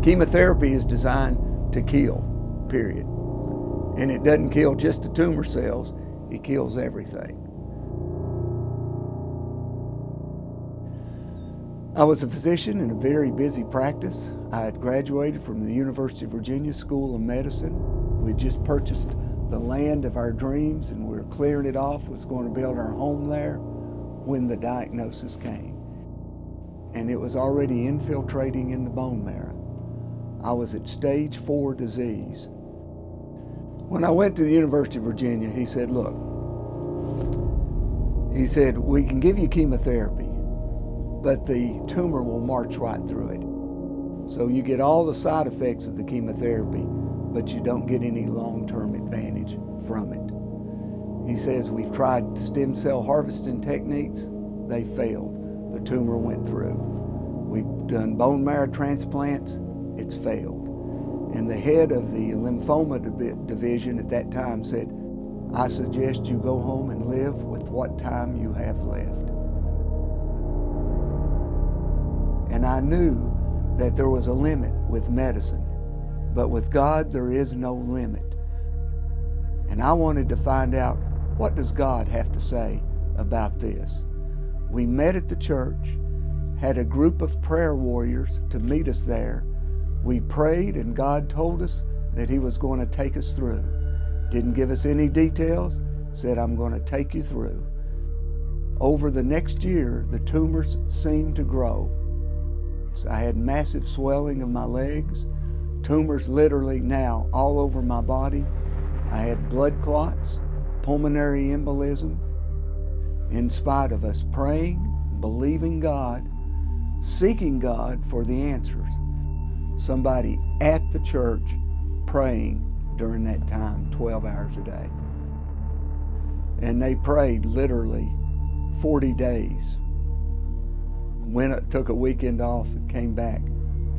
Chemotherapy is designed to kill, period. And it doesn't kill just the tumor cells, it kills everything. I was a physician in a very busy practice. I had graduated from the University of Virginia School of Medicine. We just purchased the land of our dreams and we were clearing it off, was going to build our home there when the diagnosis came. And it was already infiltrating in the bone marrow. I was at stage 4 disease. When I went to the University of Virginia, he said, look, he said, we can give you chemotherapy, but the tumor will march right through it. So you get all the side effects of the chemotherapy, but you don't get any long-term advantage from it. He says, we've tried stem cell harvesting techniques, they failed. The tumor went through. We've done bone marrow transplants, it's failed. And the head of the lymphoma division at that time said, I suggest you go home and live with what time you have left. And I knew that there was a limit with medicine, but with God there is no limit. And I wanted to find out, what does God have to say about this? We met at the church, had a group of prayer warriors to meet us there. We prayed and God told us that He was going to take us through. Didn't give us any details, said, I'm going to take you through. Over the next year, the tumors seemed to grow. I had massive swelling of my legs, tumors literally now all over my body. I had blood clots, pulmonary embolism. In spite of us praying, believing God, seeking God for the answers, somebody at the church praying during that time, 12 hours a day. And they prayed literally 40 days. Took a weekend off and came back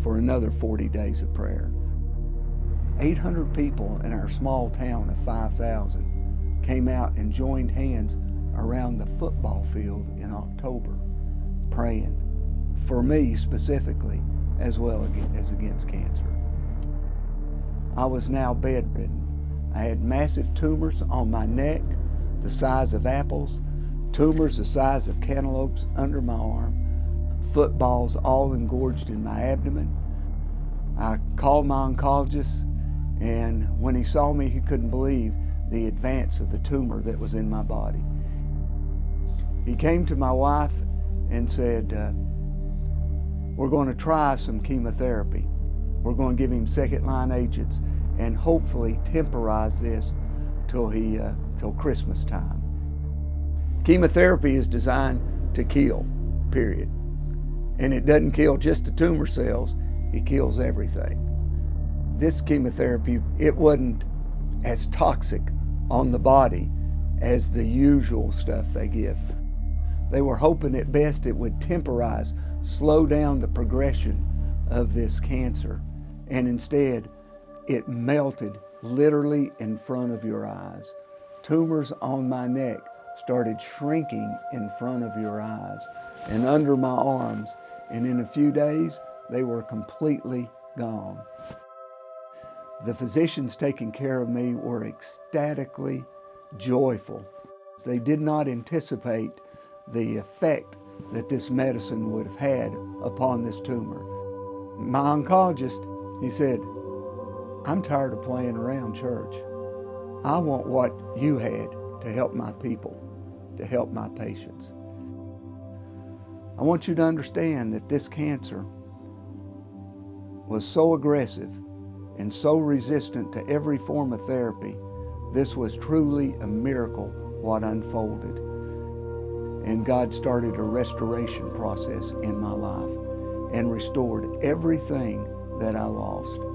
for another 40 days of prayer. 800 people in our small town of 5,000 came out and joined hands around the football field in October, praying for me specifically, as well as against cancer. I was now bedridden. I had massive tumors on my neck, the size of apples, tumors the size of cantaloupes under my arm, footballs all engorged in my abdomen. I called my oncologist, and when he saw me, he couldn't believe the advance of the tumor that was in my body. He came to my wife and said, we're going to try some chemotherapy. We're going to give him second-line agents and hopefully temporize this till Christmas time. Chemotherapy is designed to kill, period. And it doesn't kill just the tumor cells, it kills everything. This chemotherapy, it wasn't as toxic on the body as the usual stuff they give. They were hoping at best it would temporize, slow down the progression of this cancer, and instead it melted literally in front of your eyes. Tumors on my neck started shrinking in front of your eyes and under my arms, and in a few days they were completely gone. The physicians taking care of me were ecstatically joyful. They did not anticipate the effect that this medicine would have had upon this tumor. My oncologist, he said, I'm tired of playing around, church. I want what you had to help my people, to help my patients. I want you to understand that this cancer was so aggressive and so resistant to every form of therapy. This was truly a miracle what unfolded. And God started a restoration process in my life and restored everything that I lost.